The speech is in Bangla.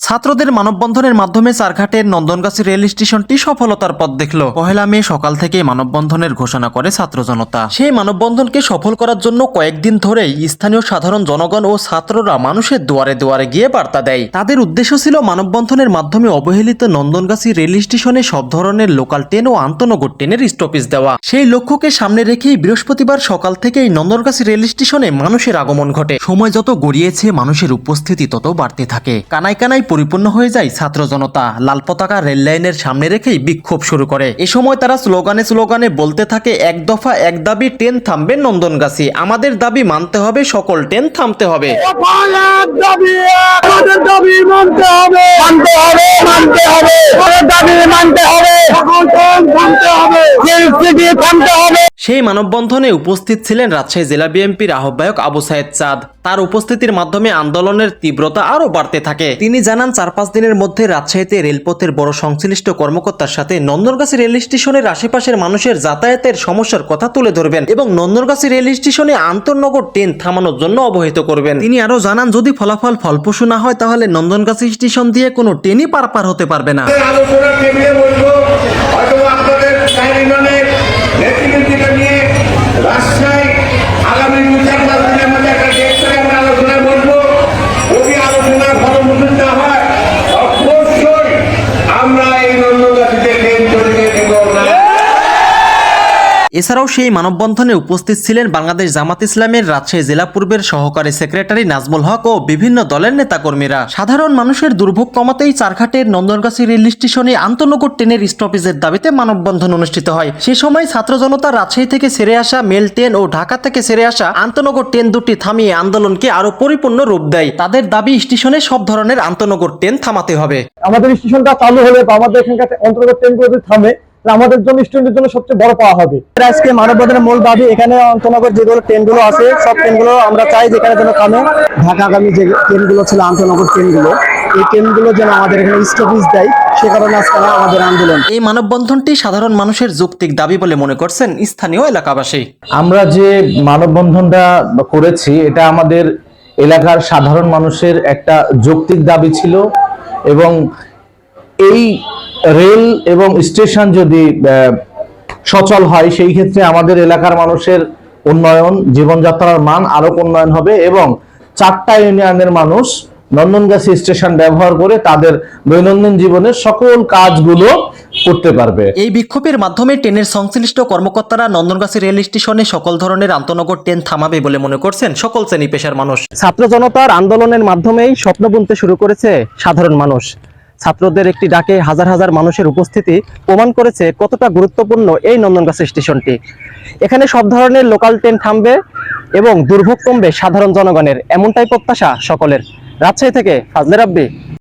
ছাত্রদের মানববন্ধনের মাধ্যমে চারঘাটের নন্দনগাছি রেল স্টেশনটি সফলতার পথ দেখল। পহেলা মে সকাল থেকে মানববন্ধনের ঘোষণা করে ছাত্র জনতা। সেই মানববন্ধনকে সফল করার জন্য কয়েকদিন ধরেই স্থানীয় সাধারণ জনগণ ও ছাত্ররা মানুষের দুয়ারে দুয়ারে গিয়ে বার্তা দেয়। তাদের উদ্দেশ্য ছিল মানববন্ধনের মাধ্যমে অবহেলিত নন্দনগাছি রেল স্টেশনে সব ধরনের লোকাল ট্রেন ও আন্তনগর ট্রেনের স্টপেজ দেওয়া। সেই লক্ষ্যকে সামনে রেখেই বৃহস্পতিবার সকাল থেকেই নন্দনগাছি রেল স্টেশনে মানুষের আগমন ঘটে। সময় যত গড়িয়েছে মানুষের উপস্থিতি তত বাড়তে থাকে। কানায় কানায় পরিপূর্ণ হয়ে যায় ছাত্র জনতা। লাল পতাকা রেল লাইনের সামনে রেখেই বিক্ষোভ শুরু করে। এ সময় তারা স্লোগানে বলতে থাকে, এক দফা এক দাবি, ট্রেন থামবে নন্দনগাছি, আমাদের দাবি মানতে হবে, সকল ট্রেন থামতে হবে। সেই মানববন্ধনে উপস্থিত ছিলেন রাজশাহী জেলা বিএনপির আহ্বায়ক আবু সায়েদ চাঁদ। তার উপস্থিতির মাধ্যমে আন্দোলনের তীব্রতা আরো বাড়তে থাকে। তিনি জানান, 4-5 দিনের মধ্যে রাজশাহীতে রেলপথের বড় সংশ্লিষ্ট কর্মকর্তার সাথে নন্দনগাছি রেল স্টেশনের আশেপাশের মানুষের যাতায়াতের সমস্যার কথা তুলে ধরবেন এবং নন্দনগাছি রেল স্টেশনে আন্তনগর ট্রেন থামানোর জন্য অবহিত করবেন। তিনি আরো জানান, যদি ফলাফল ফলপ্রসূ না হয় তাহলে নন্দনগাছি স্টেশন দিয়ে কোনো ট্রেনই পার হতে পারবে না। এছাড়াও সেই মানববন্ধনে উপস্থিত ছিলেন বাংলাদেশ জামাত ইসলামের রাজশাহী জেলা পূর্বের সহকারী সেক্রেটারি নাজমুল হক ও বিভিন্ন দলের নেতাকর্মীরা। সাধারণ মানুষের দুর্ভোগ কমাতেই চারঘাটের নন্দনগাছি রেল স্টেশনে আন্তনগর ট্রেনের স্টপেজের দাবিতে মানববন্ধন অনুষ্ঠিত হয়। সে সময় ছাত্র জনতা রাজশাহী থেকে ছেড়ে আসা মেল ট্রেন ও ঢাকা থেকে ছেড়ে আসা আন্তনগর ট্রেন দুটি থামিয়ে আন্দোলনকে আরো পরিপূর্ণ রূপ দেয়। তাদের দাবি, স্টেশনে সব ধরনের আন্তনগর ট্রেন থামাতে হবে। আমাদের স্টেশনটা চালু হলে বা আমাদের এখানকার অন্তর্গত ট্রেনগুলো যদি থামে, আমাদের জন্য স্টুডেন্টের জন্য সবচেয়ে বড় পাওয়া হবে। আজকে মানববন্ধনের মূল দাবি, এখানে আন্তনগর যেগুলো ট্রেনগুলো আছে সব ট্রেনগুলো আমরা চাই যেখানে যেন থামে। ঢাকাগামী যে ট্রেনগুলো ছিল আন্তনগর ট্রেনগুলো, এই ট্রেনগুলো যেন আমাদের এখানে স্টপেজ দেয়, সে কারণে আজকে আমাদের আন্দোলন। এই মানববন্ধনটি সাধারণ মানুষের যৌক্তিক দাবি বলে মনে করছেন স্থানীয় এলাকাবাসী। আমরা যে মানববন্ধনটা করেছি এটা আমাদের এলাকার সাধারণ মানুষের একটা যৌক্তিক দাবি ছিল এবং এই রেল এবং স্টেশন যদি সচল হয় সেই ক্ষেত্রে আমাদের এলাকার মানুষের উন্নয়ন, জীবনযাত্রার মান আরো উন্নয়ন হবে এবং 4টা ইউনিয়নের মানুষ নন্দনগাছি স্টেশন ব্যবহার করে তাদের দৈনন্দিন জীবনের সকল কাজগুলো করতে পারবে। এই বিক্ষোভের মাধ্যমে ট্রেনের সংশ্লিষ্ট কর্মকর্তারা নন্দনগাছি রেল স্টেশনে সকল ধরনের আন্তনগর ট্রেন থামাবে বলে মনে করছেন সকল শ্রেণী পেশার মানুষ। ছাত্র জনতার আন্দোলনের মাধ্যমেই স্বপ্ন বুনতে শুরু করেছে সাধারণ মানুষ। ছাত্রদের একটি ডাকে হাজার হাজার মানুষের উপস্থিতি প্রমাণ করেছে কতটা গুরুত্বপূর্ণ এই নন্দনগাছি স্টেশনটি। এখানে সব ধরনের লোকাল ট্রেন থামবে এবং দুর্ভোগ কমবে সাধারণ জনগণের, এমনটাই প্রত্যাশা সকলের। রাজশাহী থেকে ফাজলে রাব্বি।